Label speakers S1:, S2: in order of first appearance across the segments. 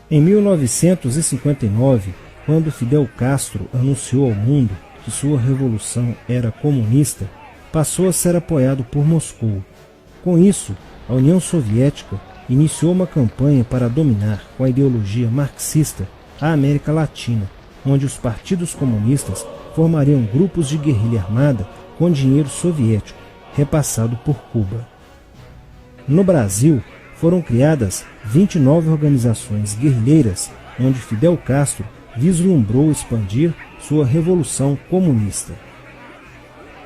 S1: Em 1959, quando Fidel Castro anunciou ao mundo que sua revolução era comunista, passou a ser apoiado por Moscou. Com isso, a União Soviética iniciou uma campanha para dominar com a ideologia marxista a América Latina, onde os partidos comunistas formariam grupos de guerrilha armada com dinheiro soviético, repassado por Cuba. No Brasil, foram criadas 29 organizações guerrilheiras, onde Fidel Castro vislumbrou expandir sua revolução comunista.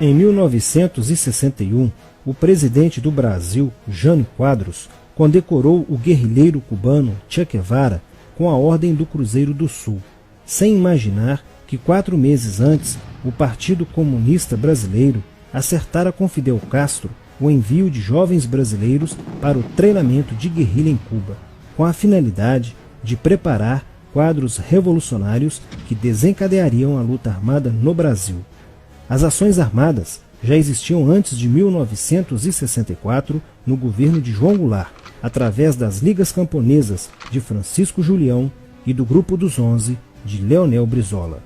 S1: Em 1961, o presidente do Brasil, Jânio Quadros, condecorou o guerrilheiro cubano Che Guevara com a Ordem do Cruzeiro do Sul, sem imaginar que 4 meses antes o Partido Comunista Brasileiro acertara com Fidel Castro o envio de jovens brasileiros para o treinamento de guerrilha em Cuba, com a finalidade de preparar quadros revolucionários que desencadeariam a luta armada no Brasil. As ações armadas já existiam antes de 1964 no governo de João Goulart, através das Ligas Camponesas de Francisco Julião e do Grupo dos 11 de Leonel Brizola.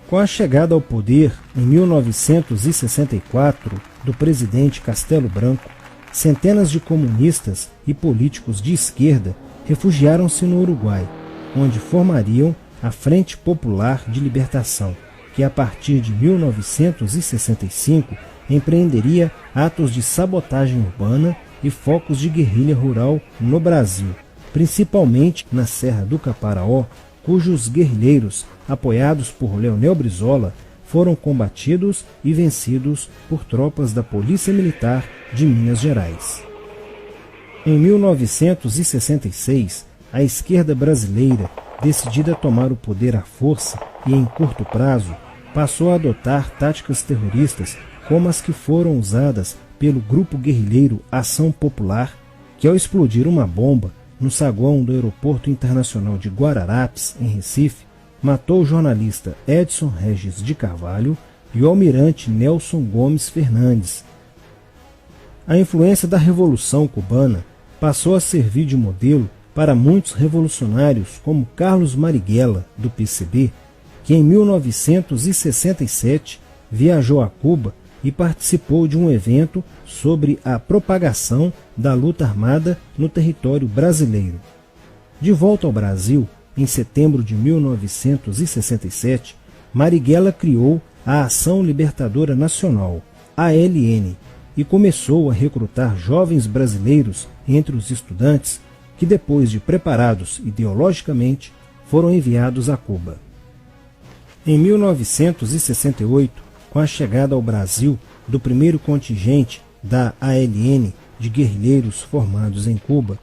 S1: Com a chegada ao poder, em 1964, do presidente Castelo Branco, centenas de comunistas e políticos de esquerda refugiaram-se no Uruguai, onde formariam a Frente Popular de Libertação, que a partir de 1965 empreenderia atos de sabotagem urbana e focos de guerrilha rural no Brasil, principalmente na Serra do Caparaó, cujos guerrilheiros, apoiados por Leonel Brizola, foram combatidos e vencidos por tropas da Polícia Militar de Minas Gerais. Em 1966, a esquerda brasileira, decidida a tomar o poder à força e em curto prazo, passou a adotar táticas terroristas como as que foram usadas pelo grupo guerrilheiro Ação Popular, que ao explodir uma bomba no saguão do Aeroporto Internacional de Guararapes, em Recife, matou o jornalista Edson Regis de Carvalho e o almirante Nelson Gomes Fernandes. A influência da Revolução Cubana passou a servir de modelo para muitos revolucionários como Carlos Marighella, do PCB, que em 1967 viajou a Cuba e participou de um evento sobre a propagação da luta armada no território brasileiro. De volta ao Brasil, em setembro de 1967, Marighella criou a Ação Libertadora Nacional, ALN, e começou a recrutar jovens brasileiros entre os estudantes que, depois de preparados ideologicamente, foram enviados a Cuba. Em 1968, com a chegada ao Brasil do primeiro contingente da ALN de guerrilheiros formados em Cuba,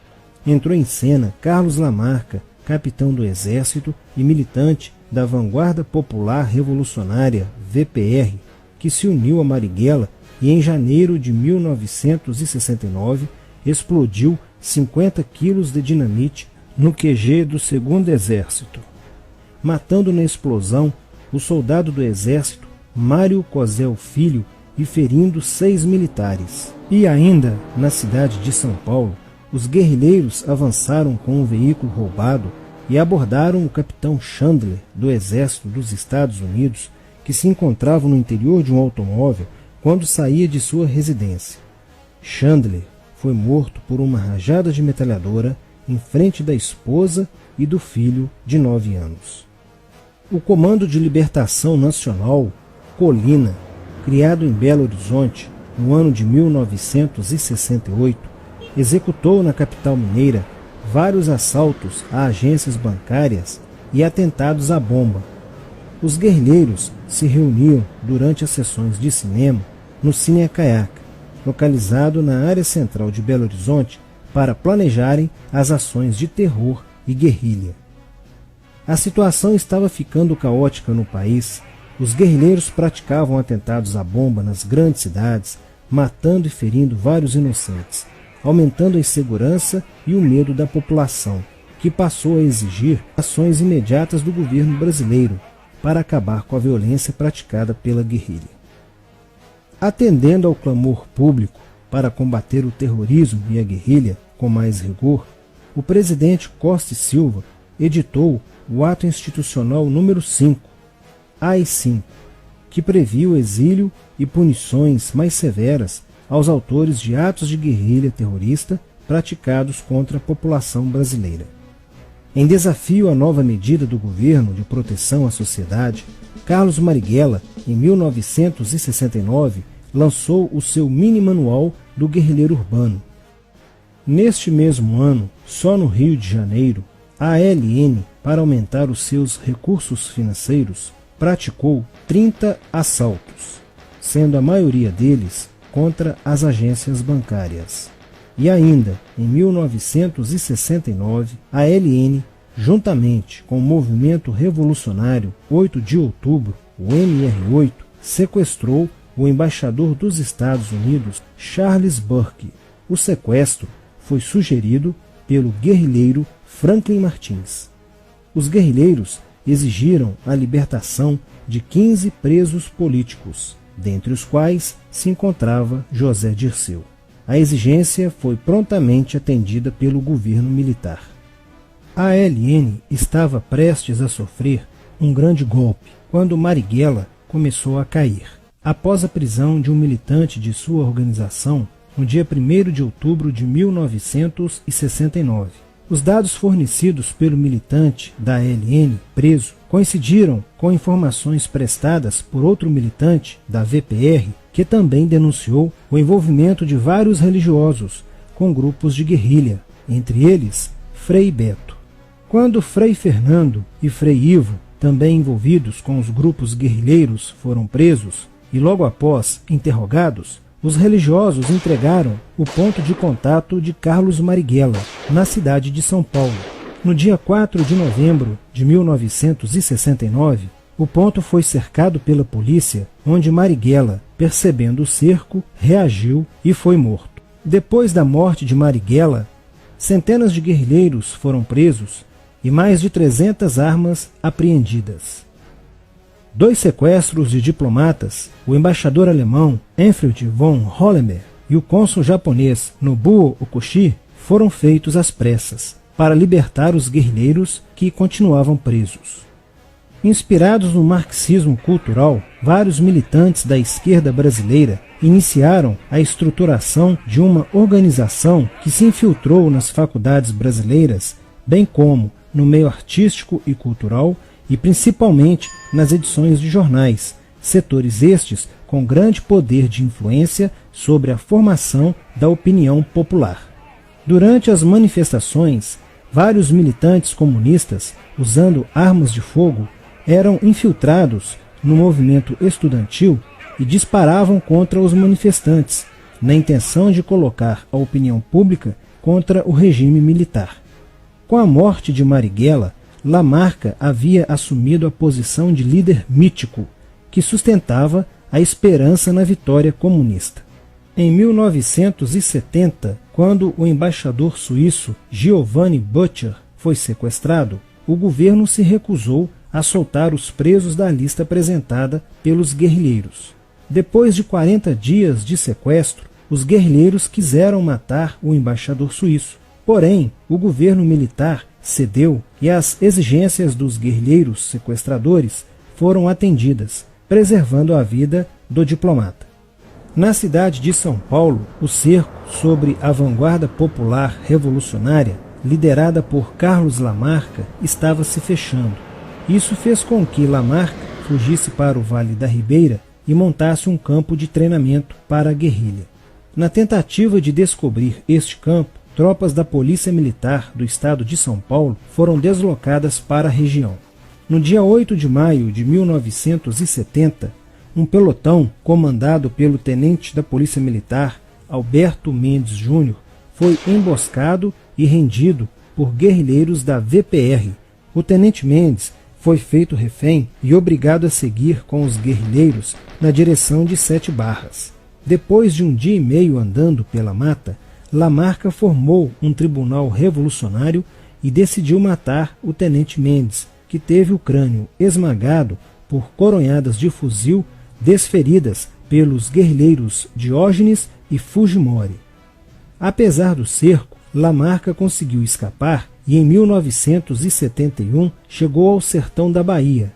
S1: entrou em cena Carlos Lamarca, capitão do Exército e militante da Vanguarda Popular Revolucionária, VPR, que se uniu a Marighella e em janeiro de 1969 explodiu 50 quilos de dinamite no QG do 2º Exército, matando na explosão o soldado do Exército Mário Cosel Filho e ferindo 6 militares. E ainda, na cidade de São Paulo, os guerrilheiros avançaram com um veículo roubado e abordaram o capitão Chandler, do Exército dos Estados Unidos, que se encontrava no interior de um automóvel quando saía de sua residência. Chandler foi morto por uma rajada de metralhadora em frente da esposa e do filho de 9 anos. O Comando de Libertação Nacional, Colina, criado em Belo Horizonte no ano de 1968, executou na capital mineira vários assaltos a agências bancárias e atentados à bomba. Os guerrilheiros se reuniam durante as sessões de cinema no Cine Acaiaca, localizado na área central de Belo Horizonte, para planejarem as ações de terror e guerrilha. A situação estava ficando caótica no país. Os guerrilheiros praticavam atentados à bomba nas grandes cidades, matando e ferindo vários inocentes, aumentando a insegurança e o medo da população, que passou a exigir ações imediatas do governo brasileiro para acabar com a violência praticada pela guerrilha. Atendendo ao clamor público para combater o terrorismo e a guerrilha com mais rigor, o presidente Costa e Silva editou o Ato Institucional número 5, AI-5, que previa o exílio e punições mais severas aos autores de atos de guerrilha terrorista praticados contra a população brasileira. Em desafio à nova medida do governo de proteção à sociedade, Carlos Marighella, em 1969, lançou o seu mini-manual do guerrilheiro urbano. Neste mesmo ano, só no Rio de Janeiro, a ALN, para aumentar os seus recursos financeiros, praticou 30 assaltos, sendo a maioria deles contra as agências bancárias. E ainda, em 1969, a ALN, juntamente com o movimento revolucionário 8 de outubro, o MR8, sequestrou o embaixador dos Estados Unidos, Charles Burke. O sequestro foi sugerido pelo guerrilheiro Franklin Martins. Os guerrilheiros exigiram a libertação de 15 presos políticos, dentre os quais se encontrava José Dirceu. A exigência foi prontamente atendida pelo governo militar. A ALN estava prestes a sofrer um grande golpe quando Marighella começou a cair. Após a prisão de um militante de sua organização, no dia 1º de outubro de 1969. Os dados fornecidos pelo militante da ALN preso coincidiram com informações prestadas por outro militante da VPR, que também denunciou o envolvimento de vários religiosos com grupos de guerrilha, entre eles Frei Beto. Quando Frei Fernando e Frei Ivo, também envolvidos com os grupos guerrilheiros, foram presos e logo após interrogados, os religiosos entregaram o ponto de contato de Carlos Marighella, na cidade de São Paulo. No dia 4 de novembro de 1969, o ponto foi cercado pela polícia, onde Marighella, percebendo o cerco, reagiu e foi morto. Depois da morte de Marighella, centenas de guerrilheiros foram presos e mais de 300 armas apreendidas. 2 sequestros de diplomatas, o embaixador alemão Enfield von Hollenberg e o cônsul japonês Nobuo Okushi, foram feitos às pressas, para libertar os guerrilheiros que continuavam presos. Inspirados no marxismo cultural, vários militantes da esquerda brasileira iniciaram a estruturação de uma organização que se infiltrou nas faculdades brasileiras, bem como no meio artístico e cultural, e principalmente nas edições de jornais, setores estes com grande poder de influência sobre a formação da opinião popular. Durante as manifestações, vários militantes comunistas, usando armas de fogo, eram infiltrados no movimento estudantil e disparavam contra os manifestantes, na intenção de colocar a opinião pública contra o regime militar. Com a morte de Marighella, Lamarca havia assumido a posição de líder mítico, que sustentava a esperança na vitória comunista. Em 1970, quando o embaixador suíço Giovanni Butcher foi sequestrado, o governo se recusou a soltar os presos da lista apresentada pelos guerrilheiros. Depois de 40 dias de sequestro, os guerrilheiros quiseram matar o embaixador suíço. Porém, o governo militar cedeu e as exigências dos guerrilheiros sequestradores foram atendidas, preservando a vida do diplomata. Na cidade de São Paulo, o cerco sobre a vanguarda popular revolucionária, liderada por Carlos Lamarca, estava se fechando. Isso fez com que Lamarca fugisse para o Vale da Ribeira e montasse um campo de treinamento para a guerrilha. Na tentativa de descobrir este campo, tropas da Polícia Militar do estado de São Paulo foram deslocadas para a região. No dia 8 de maio de 1970, um pelotão comandado pelo tenente da Polícia Militar, Alberto Mendes Júnior, foi emboscado e rendido por guerrilheiros da VPR. O tenente Mendes foi feito refém e obrigado a seguir com os guerrilheiros na direção de 7 Barras. Depois de um dia e meio andando pela mata, Lamarca formou um tribunal revolucionário e decidiu matar o tenente Mendes, que teve o crânio esmagado por coronhadas de fuzil desferidas pelos guerrilheiros Diógenes e Fujimori. Apesar do cerco, Lamarca conseguiu escapar e em 1971 chegou ao sertão da Bahia.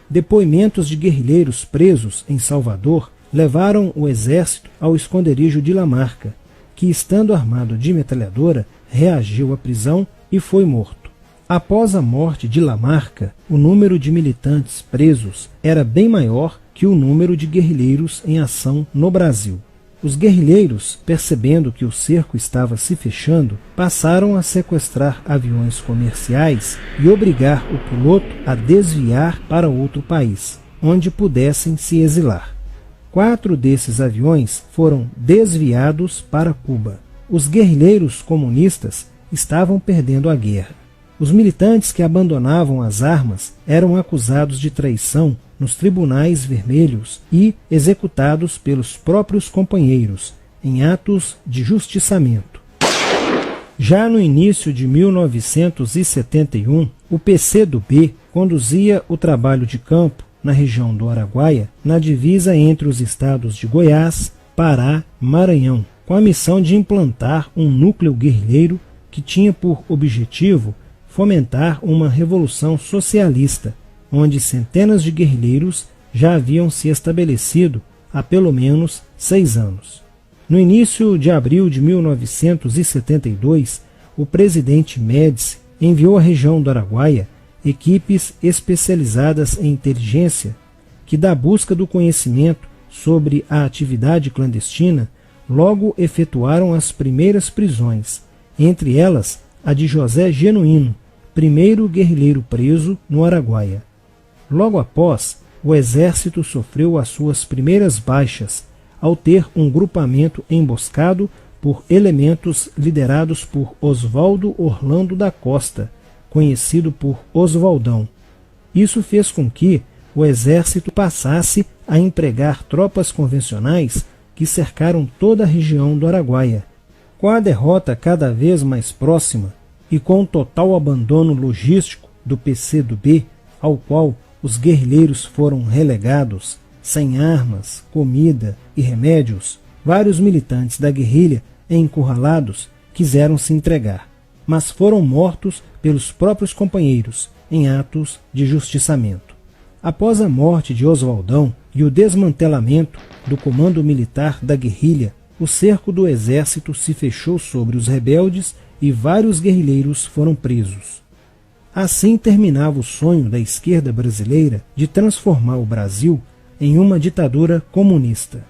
S1: Depoimentos de guerrilheiros presos em Salvador levaram o exército ao esconderijo de Lamarca, que, estando armado de metralhadora, reagiu à prisão e foi morto. Após a morte de Lamarca, o número de militantes presos era bem maior que o número de guerrilheiros em ação no Brasil. Os guerrilheiros, percebendo que o cerco estava se fechando, passaram a sequestrar aviões comerciais e obrigar o piloto a desviar para outro país, onde pudessem se exilar. 4 desses aviões foram desviados para Cuba. Os guerrilheiros comunistas estavam perdendo a guerra. Os militantes que abandonavam as armas eram acusados de traição nos tribunais vermelhos e executados pelos próprios companheiros, em atos de justiçamento. Já no início de 1971, o PCdoB conduzia o trabalho de campo na região do Araguaia, na divisa entre os estados de Goiás, Pará e Maranhão, com a missão de implantar um núcleo guerrilheiro que tinha por objetivo fomentar uma revolução socialista, onde centenas de guerrilheiros já haviam se estabelecido há pelo menos 6 anos. No início de abril de 1972, o presidente Médici enviou à região do Araguaia equipes especializadas em inteligência que, da busca do conhecimento sobre a atividade clandestina, logo efetuaram as primeiras prisões, entre elas a de José Genuíno, primeiro guerrilheiro preso no Araguaia. Logo após, o exército sofreu as suas primeiras baixas, ao ter um grupamento emboscado por elementos liderados por Oswaldo Orlando da Costa, conhecido por Oswaldão. Isso fez com que o exército passasse a empregar tropas convencionais que cercaram toda a região do Araguaia. Com a derrota cada vez mais próxima e com o total abandono logístico do PCdoB, ao qual os guerrilheiros foram relegados, sem armas, comida e remédios, vários militantes da guerrilha, encurralados, quiseram se entregar, mas foram mortos pelos próprios companheiros em atos de justiçamento. Após a morte de Oswaldão e o desmantelamento do comando militar da guerrilha, o cerco do exército se fechou sobre os rebeldes e vários guerrilheiros foram presos. Assim terminava o sonho da esquerda brasileira de transformar o Brasil em uma ditadura comunista.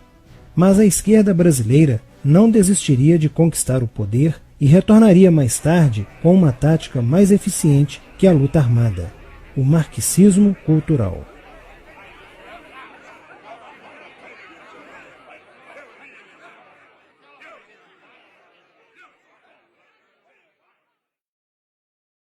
S1: Mas a esquerda brasileira não desistiria de conquistar o poder e retornaria mais tarde com uma tática mais eficiente que a luta armada: o marxismo cultural.